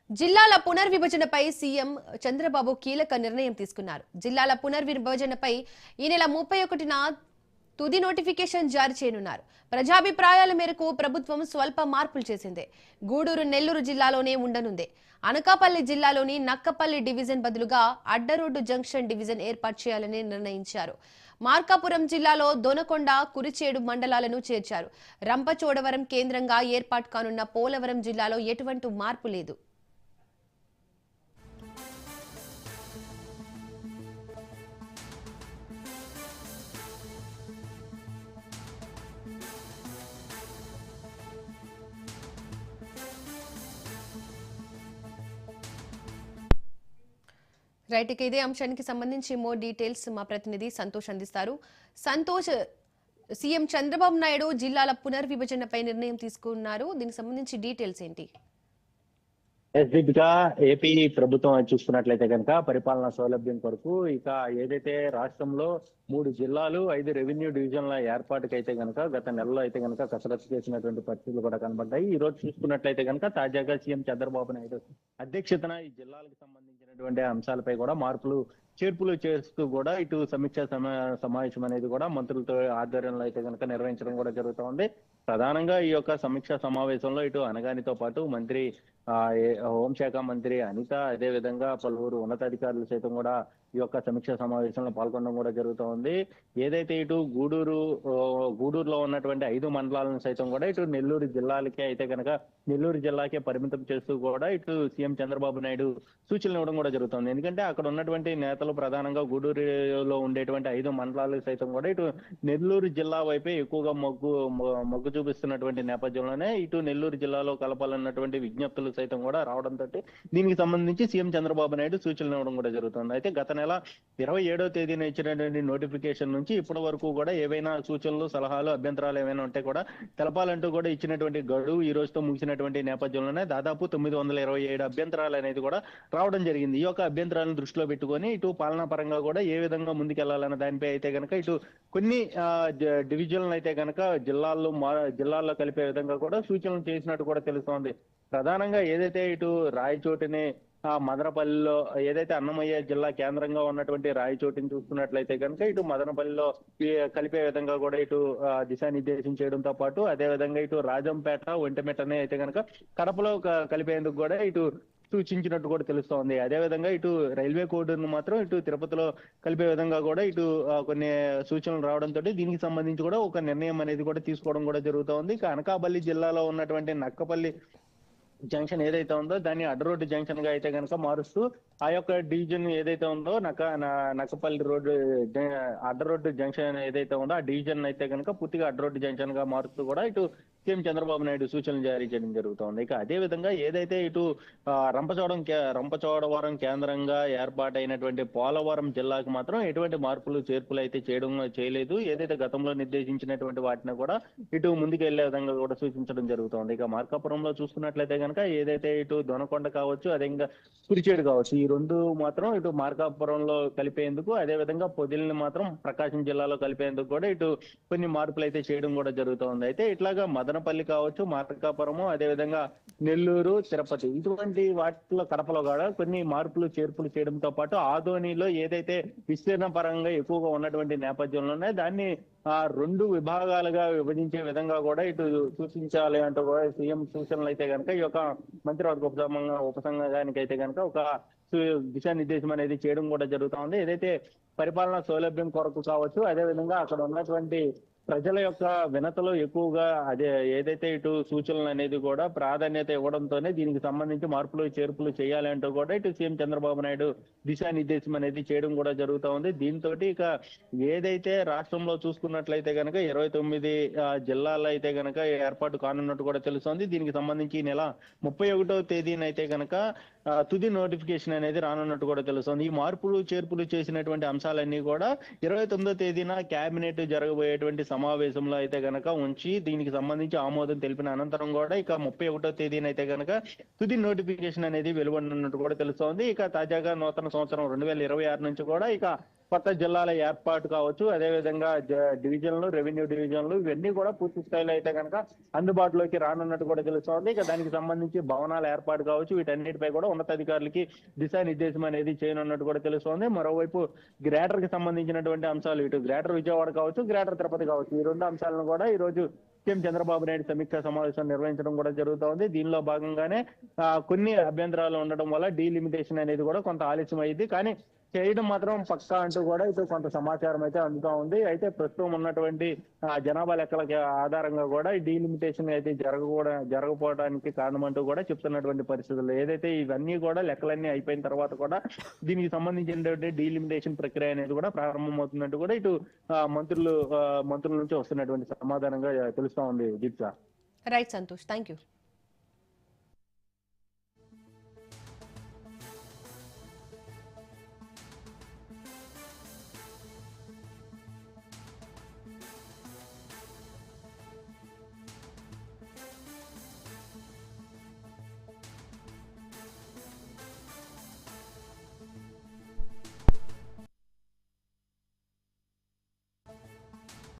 జిల్లాల పునర్విభజనపై సీఎం చంద్రబాబు కీలక నిర్ణయం తీసుకున్నారు. జిల్లాల పునర్విభజనపై ఈ నెల 31న తుది నోటిఫికేషన్ జారీ చేయనున్నారు. ప్రజాభిప్రాయాల మేరకు ప్రభుత్వం స్వల్ప మార్పులు చేసింది. గూడూరు నెల్లూరు జిల్లాలోనే ఉండనుంది. అనకాపల్లి జిల్లాలోని నక్కపల్లి డివిజన్ బదులుగా అడ్డరోడ్డు జంక్షన్ డివిజన్ ఏర్పాటు చేయాలని నిర్ణయించారు. మార్కాపురం జిల్లాలో దొనకొండ, కురిచేడు మండలాలను చేర్చారు. రంపచోడవరం కేంద్రంగా ఏర్పాటు కానున్న పోలవరం జిల్లాలో ఎటువంటి మార్పు లేదు. రైట్, ఇక ఇదే అంశానికి సంబంధించి మోర్ డీటెయిల్స్ మా ప్రతినిధి సంతోష్ అందిస్తారు. సంతోష్, సీఎం చంద్రబాబు నాయుడు జిల్లాల పునర్విభజనపై నిర్ణయం తీసుకున్నారు. దీనికి సంబంధించి డీటెయిల్స్ ఏంటి? దీపిక, ఏపీ ప్రభుత్వం చూసుకున్నట్లయితే కనుక పరిపాలనా సౌలభ్యం కొరకు ఇక ఏదైతే రాష్ట్రంలో 3 జిల్లాలు 5 రెవెన్యూ డివిజన్ల ఏర్పాటుకైతే కనుక గత నెలలో అయితే కనుక కసరత్తు చేసినటువంటి పరిస్థితులు కూడా కనబడ్డాయి. ఈ రోజు చూసుకున్నట్లయితే కనుక తాజాగా సీఎం చంద్రబాబు నాయుడు అధ్యక్షతన ఈ జిల్లాలకు సంబంధించినటువంటి అంశాలపై కూడా మార్పులు చేర్పులు చేస్తూ కూడా ఇటు సమీక్ష సమావేశం అనేది కూడా మంత్రులతో ఆధ్వర్యంలో అయితే కనుక నిర్వహించడం కూడా జరుగుతోంది. ప్రధానంగా ఈ యొక్క సమీక్షా సమావేశంలో ఇటు అనగానితో పాటు మంత్రి హోంశాఖ మంత్రి అనిత, అదే విధంగా పలువురు ఉన్నతాధికారులు సైతం కూడా ఈ యొక్క సమీక్షా సమావేశంలో పాల్గొనడం కూడా జరుగుతూ ఉంది. ఏదైతే ఇటు గూడూరులో ఉన్నటువంటి 5 మండలాలను సైతం కూడా ఇటు నెల్లూరు జిల్లాలకే అయితే కనుక నెల్లూరు జిల్లాకే పరిమితం చేస్తూ కూడా ఇటు సీఎం చంద్రబాబు నాయుడు సూచనలు ఇవ్వడం కూడా జరుగుతుంది. ఎందుకంటే అక్కడ ఉన్నటువంటి నేతలు ప్రధానంగా గూడూరులో ఉండేటువంటి 5 మండలాలు సైతం కూడా ఇటు నెల్లూరు జిల్లా వైపే ఎక్కువగా మొగ్గు చూపిస్తున్నటువంటి నేపథ్యంలోనే ఇటు నెల్లూరు జిల్లాలో కలపాలన్నటువంటి విజ్ఞప్తులు సైతం కూడా రావడంతో దీనికి సంబంధించి సీఎం చంద్రబాబు నాయుడు సూచనలు ఇవ్వడం కూడా జరుగుతుంది. అయితే గత నెల 27వ తేదీన ఇచ్చినటువంటి నోటిఫికేషన్ నుంచి ఇప్పటి వరకు కూడా ఏవైనా సూచనలు, సలహాలు, అభ్యంతరాలు ఏమైనా ఉంటే కూడా తెలపాలంటూ కూడా ఇచ్చినటువంటి గడువు ఈ రోజుతో ముగిసినటువంటి నేపథ్యంలోనే దాదాపు 927 అభ్యంతరాలు అనేది కూడా రావడం జరిగింది. ఈ యొక్క అభ్యంతరాలను దృష్టిలో పెట్టుకొని ఇటు పాలనా పరంగా కూడా ఏ విధంగా ముందుకెళ్లాలన్న దానిపై అయితే కనుక ఇటు కొన్ని డివిజన్లు అయితే కనుక జిల్లాల్లో కలిపే విధంగా కూడా సూచనలు చేసినట్టు కూడా తెలుస్తోంది. ప్రధానంగా ఏదైతే ఇటు రాయచోటిని మదనపల్లిలో ఏదైతే అన్నమయ్య జిల్లా కేంద్రంగా ఉన్నటువంటి రాయచోటిని చూసుకున్నట్లయితే కనుక ఇటు మదనపల్లిలో కలిపే విధంగా కూడా ఇటు దిశానిర్దేశం చేయడంతో పాటు అదే విధంగా ఇటు రాజంపేట, ఒంటిమిట్టని అయితే కనుక కడపలో కలిపేందుకు కూడా ఇటు సూచించినట్టు కూడా తెలుస్తోంది. అదే విధంగా ఇటు రైల్వే కోడూరును మాత్రం ఇటు తిరుపతిలో కలిపే విధంగా కూడా ఇటు కొన్ని సూచనలు రావడంతో దీనికి సంబంధించి కూడా ఒక నిర్ణయం అనేది కూడా తీసుకోవడం కూడా జరుగుతోంది. అనకాపల్లి జిల్లాలో ఉన్నటువంటి నక్కపల్లి జంక్షన్ ఏదైతే ఉందో దాన్ని అడ్డరోడ్డు జంక్షన్ గా అయితే కనుక మారుస్తూ ఆ యొక్క డివిజన్ ఏదైతే ఉందో నక్కపల్లి రోడ్డు అడ్డరోడ్డు జంక్షన్ ఏదైతే ఉందో ఆ డివిజన్ అయితే కనుక పూర్తిగా అడ్డరోడ్డు జంక్షన్ గా మారుస్తూ కూడా ఇటు సీఎం చంద్రబాబు నాయుడు సూచనలు జారీ చేయడం జరుగుతోంది. ఇక అదే విధంగా ఏదైతే ఇటు రంపచోడవరం కేంద్రంగా ఏర్పాటైనటువంటి పోలవరం జిల్లాకు మాత్రం ఎటువంటి మార్పులు చేర్పులు అయితే చేయలేదు. ఏదైతే గతంలో నిర్దేశించినటువంటి వాటిని కూడా ఇటు ముందుకు వెళ్లే విధంగా కూడా సూచించడం జరుగుతోంది. ఇక మార్కాపురంలో చూసుకున్నట్లయితే కనుక ఏదైతే ఇటు దొనకొండ కావచ్చు, అదే ఇంకా కురిచేడు కావచ్చు, ఈ 2 మాత్రం ఇటు మార్కాపురంలో కలిపేందుకు, అదే విధంగా పొదిలిని మాత్రం ప్రకాశం జిల్లాలో కలిపేందుకు కూడా ఇటు కొన్ని మార్పులు అయితే చేయడం కూడా జరుగుతోంది. అయితే ఇట్లాగా మదనపల్లి కావచ్చు, మార్కాపురము, అదే విధంగా నెల్లూరు, తిరుపతి ఇటువంటి వాటిలో కడపలో కూడా కొన్ని మార్పులు చేర్పులు చేయడంతో పాటు ఆదోనిలో ఏదైతే విస్తీర్ణ పరంగా ఎక్కువగా ఉన్నటువంటి నేపథ్యంలోనే దాన్ని 2 విభాగాలుగా విభజించే విధంగా కూడా ఇటు సూచించాలి అంటూ కూడా సీఎం సూచనలు అయితే కనుక ఈ యొక్క మంత్రివర్గ ఉపసంఘానికి అయితే కనుక ఒక దిశానిర్దేశం అనేది చేయడం కూడా జరుగుతా ఉంది. ఏదైతే పరిపాలనా సౌలభ్యం కొరకు కావచ్చు, అదే విధంగా అక్కడ ఉన్నటువంటి ప్రజల యొక్క వినతలు ఎక్కువగా అదే ఏదైతే ఇటు సూచనలు అనేది కూడా ప్రాధాన్యత ఇవ్వడంతోనే దీనికి సంబంధించి మార్పులు చేర్పులు చేయాలి అంటూ కూడా ఇటు సీఎం చంద్రబాబు నాయుడు దిశానిర్దేశం అనేది చేయడం కూడా జరుగుతూ ఉంది. దీంతో ఇక ఏదైతే రాష్ట్రంలో చూసుకున్నట్లయితే కనుక 29 జిల్లాల్లో అయితే కనుక ఏర్పాటు కానున్నట్టు కూడా తెలుస్తోంది. దీనికి సంబంధించి ఈ నెల 31వ తేదీన అయితే కనుక తుది నోటిఫికేషన్ అనేది రానున్నట్టు కూడా తెలుస్తోంది. ఈ మార్పులు చేర్పులు చేసినటువంటి అంశాలన్నీ కూడా 29వ తేదీన కేబినెట్ జరగబోయేటువంటి సమావేశంలో అయితే గనక ఉంచి దీనికి సంబంధించి ఆమోదం తెలిపిన అనంతరం కూడా ఇక 31వ తేదీన అయితే గనక తుది నోటిఫికేషన్ అనేది వెలువడనున్నట్టు కూడా తెలుస్తోంది. ఇక తాజాగా నూతన సంవత్సరం 2026 నుంచి కూడా ఇక కొత్త జిల్లాల ఏర్పాటు కావచ్చు, అదేవిధంగా డివిజన్లు, రెవెన్యూ డివిజన్లు ఇవన్నీ కూడా పూర్తి స్థాయిలో అయితే కనుక అందుబాటులోకి రానున్నట్టు కూడా తెలుస్తోంది. ఇక దానికి సంబంధించి భవనాల ఏర్పాటు కావచ్చు, వీటన్నిటిపై కూడా ఉన్నతాధికారులకి దిశానిర్దేశం అనేది చేయనున్నట్టు కూడా తెలుస్తోంది. మరోవైపు గ్రేటర్ కి సంబంధించినటువంటి అంశాలు, ఇటు గ్రేటర్ విజయవాడ కావచ్చు, గ్రేటర్ తిరుపతి కావచ్చు, ఈ రెండు అంశాలను కూడా ఈ రోజు సీఎం చంద్రబాబు నాయుడు సమీక్షా సమావేశం నిర్వహించడం కూడా జరుగుతోంది. దీనిలో భాగంగానే కొన్ని అభ్యంతరాలు ఉండడం వల్ల డీలిమిటేషన్ అనేది కూడా కొంత ఆలస్యం అయింది. కానీ చేయడం మాత్రం పక్కా అంటూ కూడా ఇటు కొంత సమాచారం అయితే అందుతా ఉంది. అయితే ప్రస్తుతం ఉన్నటువంటి జనాభా లెక్కల ఆధారంగా కూడా ఈ డీలిమిటేషన్ అయితే జరగకపోవడానికి కారణం అంటూ కూడా చెప్తున్నటువంటి పరిస్థితులు. ఏదైతే ఇవన్నీ కూడా లెక్కలన్నీ అయిపోయిన తర్వాత కూడా దీనికి సంబంధించినటువంటి డీలిమిటేషన్ ప్రక్రియ అనేది కూడా ప్రారంభమవుతున్నట్టు కూడా ఇటు మంత్రుల నుంచి వస్తున్నటువంటి సమాధానంగా తెలుస్తా ఉంది. దీప్స. Right Santosh, thank you.